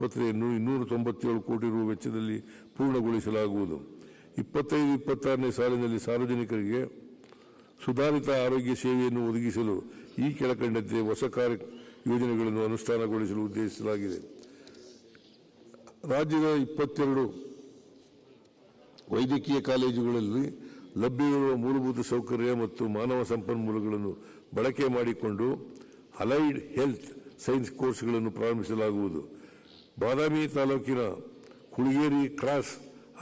ಆಸ್ಪತ್ರೆಯನ್ನು 297 ಕೋಟಿ ರು ವೆಚ್ಚದಲ್ಲಿ ಪೂರ್ಣಗೊಳಿಸಲಾಗುವುದು. 25-26ನೇ ಸಾಲಿನಲ್ಲಿ ಸಾರ್ವಜನಿಕರಿಗೆ ಸುಧಾರಿತ ಆರೋಗ್ಯ ಸೇವೆಯನ್ನು ಒದಗಿಸಲು ಈ ಕೆಳಕಂಡಂತೆ ಹೊಸ ಯೋಜನೆಗಳನ್ನು ಅನುಷ್ಠಾನಗೊಳಿಸಲು ಉದ್ದೇಶಿಸಲಾಗಿದೆ. ರಾಜ್ಯದ 22 ವೈದ್ಯಕೀಯ ಕಾಲೇಜುಗಳಲ್ಲಿ ಲಭ್ಯವಿರುವ ಮೂಲಭೂತ ಸೌಕರ್ಯ ಮತ್ತು ಮಾನವ ಸಂಪನ್ಮೂಲಗಳನ್ನು ಬಳಕೆ ಮಾಡಿಕೊಂಡು ಅಲೈಡ್ ಹೆಲ್ತ್ ಸೈನ್ಸ್ ಕೋರ್ಸ್ಗಳನ್ನು ಪ್ರಾರಂಭಿಸಲಾಗುವುದು. ಬಾದಾಮಿ ತಾಲೂಕಿನ ಹುಳಿಗೇರಿ ಕ್ರಾಸ್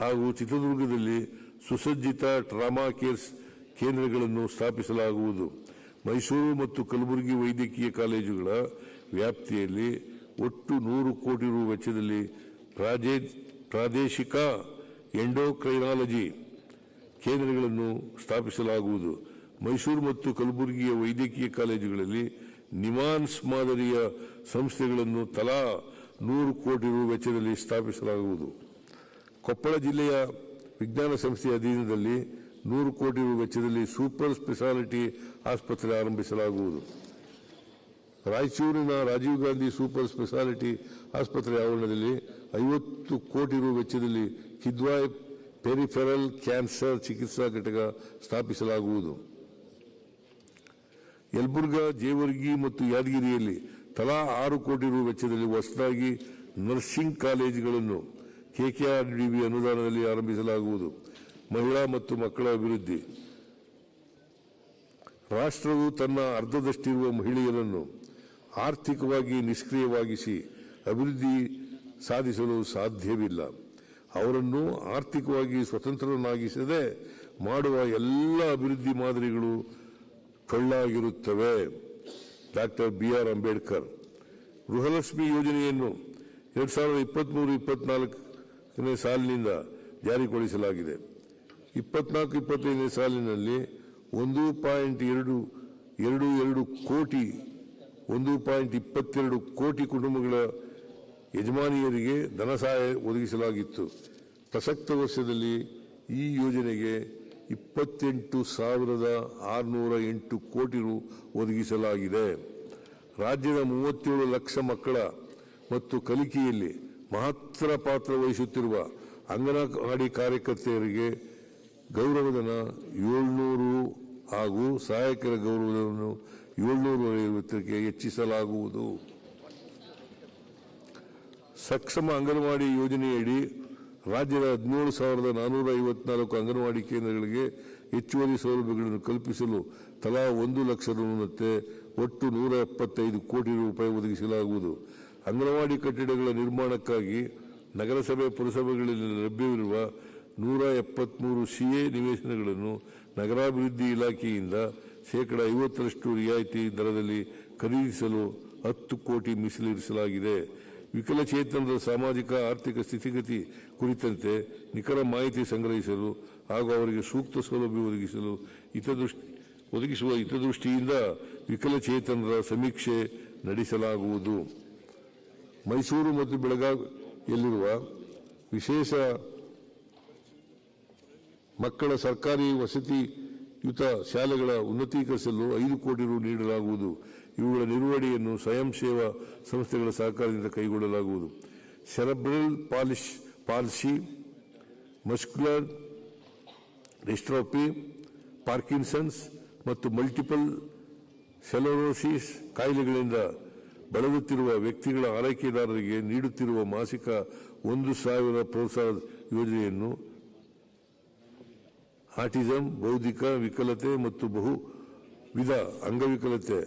ಹಾಗೂ ಚಿತ್ರದುರ್ಗದಲ್ಲಿ ಸುಸಜ್ಜಿತ ಟ್ರಾಮಾ ಕೇರ್ ಕೇಂದ್ರಗಳನ್ನು ಸ್ಥಾಪಿಸಲಾಗುವುದು. ಮೈಸೂರು ಮತ್ತು ಕಲಬುರಗಿ ವೈದ್ಯಕೀಯ ಕಾಲೇಜುಗಳ ವ್ಯಾಪ್ತಿಯಲ್ಲಿ ಒಟ್ಟು 100 ಕೋಟಿ ರು ವೆಚ್ಚದಲ್ಲಿ ಪ್ರಾದೇಶಿಕ ಎಂಡೋಕ್ರೈನಾಲಜಿ ಕೇಂದ್ರಗಳನ್ನು ಸ್ಥಾಪಿಸಲಾಗುವುದು. ಮೈಸೂರು ಮತ್ತು ಕಲಬುರಗಿಯ ವೈದ್ಯಕೀಯ ಕಾಲೇಜುಗಳಲ್ಲಿ ನಿಮಾನ್ಸ್ ಮಾದರಿಯ ಸಂಸ್ಥೆಗಳನ್ನು ತಲಾ 100 ಕೋಟಿ ರು ವೆಚ್ಚದಲ್ಲಿ ಸ್ಥಾಪಿಸಲಾಗುವುದು. ಕೊಪ್ಪಳ ಜಿಲ್ಲೆಯ ವಿಜ್ಞಾನ ಸಂಸ್ಥೆಯ ಅಧೀನದಲ್ಲಿ 100 ಕೋಟಿ ರು ವೆಚ್ಚದಲ್ಲಿ ಸೂಪರ್ ಸ್ಪೆಷಾಲಿಟಿ ಆಸ್ಪತ್ರೆ ಆರಂಭಿಸಲಾಗುವುದು. ರಾಯಚೂರಿನ ರಾಜೀವ್ ಗಾಂಧಿ ಸೂಪರ್ ಸ್ಪೆಷಾಲಿಟಿ ಆಸ್ಪತ್ರೆ ಆವರಣದಲ್ಲಿ 50 ಕೋಟಿ ರು ವೆಚ್ಚದಲ್ಲಿ ಕಿದ್ವಾಯ್ ಪೆರಿಫೆರಲ್ ಕ್ಯಾನ್ಸರ್ ಚಿಕಿತ್ಸಾ ಘಟಕ ಸ್ಥಾಪಿಸಲಾಗುವುದು. ಯಲಬುರ್ಗಾ, ಜೇವರ್ಗಿ ಮತ್ತು ಯಾದಗಿರಿಯಲ್ಲಿ ತಲಾ 6 ಕೋಟಿ ರು ವೆಚ್ಚದಲ್ಲಿ ಹೊಸದಾಗಿ ನರ್ಸಿಂಗ್ ಕಾಲೇಜುಗಳನ್ನು ಕೆಕೆಆರ್ಡಿಬಿ ಅನುದಾನದಲ್ಲಿ ಆರಂಭಿಸಲಾಗುವುದು. ಮಹಿಳಾ ಮತ್ತು ಮಕ್ಕಳ ಅಭಿವೃದ್ಧಿ. ರಾಷ್ಟ್ರವು ತನ್ನ ಅರ್ಧದಷ್ಟಿರುವ ಮಹಿಳೆಯರನ್ನು ಆರ್ಥಿಕವಾಗಿ ನಿಷ್ಕ್ರಿಯವಾಗಿಸಿ ಅಭಿವೃದ್ಧಿ ಸಾಧಿಸಲು ಸಾಧ್ಯವಿಲ್ಲ. ಅವರನ್ನು ಆರ್ಥಿಕವಾಗಿ ಸ್ವತಂತ್ರರನ್ನಾಗಿಸದೆ ಮಾಡುವ ಎಲ್ಲ ಅಭಿವೃದ್ಧಿ ಮಾದರಿಗಳು ಟೊಳ್ಳಾಗಿರುತ್ತವೆ. Doctor BR Ambedkar. ಗೃಹಲಕ್ಷ್ಮಿ ಯೋಜನೆಯನ್ನು 2023-24ನೇ ಸಾಲಿನಿಂದ ಜಾರಿಗೊಳಿಸಲಾಗಿದೆ. 24-25ನೇ ಸಾಲಿನಲ್ಲಿ 1.22 ಕೋಟಿ ಕುಟುಂಬಗಳ ಯಜಮಾನಿಯರಿಗೆ ಧನ ಸಹಾಯ ಒದಗಿಸಲಾಗಿತ್ತು. ಪ್ರಸಕ್ತ ವರ್ಷದಲ್ಲಿ ಈ ಯೋಜನೆಗೆ 28,608 ಕೋಟಿ ರು ಒದಗಿಸಲಾಗಿದೆ. ರಾಜ್ಯದ 37 ಲಕ್ಷ ಮಕ್ಕಳ ಮತ್ತು ಕಲಿಕೆಯಲ್ಲಿ ಮಹತ್ತರ ಪಾತ್ರ ವಹಿಸುತ್ತಿರುವ ಅಂಗನವಾಡಿ ಕಾರ್ಯಕರ್ತೆಯರಿಗೆ ಗೌರವಧನ 700 ಹಾಗೂ ಸಹಾಯಕರ ಗೌರವಧನವನ್ನು 750ಕ್ಕೆ ಹೆಚ್ಚಿಸಲಾಗುವುದು. ಸಕ್ಷಮ ಅಂಗನವಾಡಿ ಯೋಜನೆಯಡಿ ರಾಜ್ಯದ 17,454 ಅಂಗನವಾಡಿ ಕೇಂದ್ರಗಳಿಗೆ ಹೆಚ್ಚುವರಿ ಸೌಲಭ್ಯಗಳನ್ನು ಕಲ್ಪಿಸಲು ತಲಾ 1 ಲಕ್ಷ ರುನಂತೆ ಒಟ್ಟು 175 ಕೋಟಿ ರೂಪಾಯಿ ಒದಗಿಸಲಾಗುವುದು. ಅಂಗನವಾಡಿ ಕಟ್ಟಡಗಳ ನಿರ್ಮಾಣಕ್ಕಾಗಿ ನಗರಸಭೆ ಪುರಸಭೆಗಳಲ್ಲಿ ಲಭ್ಯವಿರುವ 173 CA ನಿವೇಶನಗಳನ್ನು ನಗರಾಭಿವೃದ್ಧಿ ಇಲಾಖೆಯಿಂದ 50% ರಿಯಾಯಿತಿ ದರದಲ್ಲಿ ಖರೀದಿಸಲು 10 ಕೋಟಿ ಮೀಸಲಿರಿಸಲಾಗಿದೆ. ವಿಕಲಚೇತನರ ಸಾಮಾಜಿಕ ಆರ್ಥಿಕ ಸ್ಥಿತಿಗತಿ ಕುರಿತಂತೆ ನಿಖರ ಮಾಹಿತಿ ಸಂಗ್ರಹಿಸಲು ಹಾಗೂ ಅವರಿಗೆ ಸೂಕ್ತ ಸೌಲಭ್ಯ ಒದಗಿಸುವ ಹಿತದೃಷ್ಟಿಯಿಂದ ವಿಕಲಚೇತನರ ಸಮೀಕ್ಷೆ ನಡೆಸಲಾಗುವುದು. ಮೈಸೂರು ಮತ್ತು ಬೆಳಗಾವಿಯಲ್ಲಿರುವ ವಿಶೇಷ ಮಕ್ಕಳ ಸರ್ಕಾರಿ ವಸತಿಯುತ ಶಾಲೆಗಳ ಉನ್ನತೀಕರಿಸಲು 5 ಕೋಟಿ ರು ನೀಡಲಾಗುವುದು. ಇವುಗಳ ನಿರ್ವಹಣೆಯನ್ನು ಸ್ವಯಂ ಸೇವಾ ಸಂಸ್ಥೆಗಳ ಸಹಕಾರದಿಂದ ಕೈಗೊಳ್ಳಲಾಗುವುದು. Cerebral policy, muscular dystrophy, Parkinson's ಮತ್ತು ಮಲ್ಟಿಪಲ್ ಸ್ಕ್ಲೆರೋಸಿಸ್ ಕಾಯಿಲೆಗಳಿಂದ ಬಳಲುತ್ತಿರುವ ವ್ಯಕ್ತಿಗಳ ಆರೈಕೆದಾರರಿಗೆ ನೀಡುತ್ತಿರುವ ಮಾಸಿಕ 1,000 ಪ್ರೋತ್ಸಾಹ ಯೋಜನೆಯನ್ನು ಆಟಿಸಂ, ಬೌದ್ಧಿಕ ವಿಕಲತೆ ಮತ್ತು ಬಹುವಿಧ ಅಂಗವಿಕಲತೆ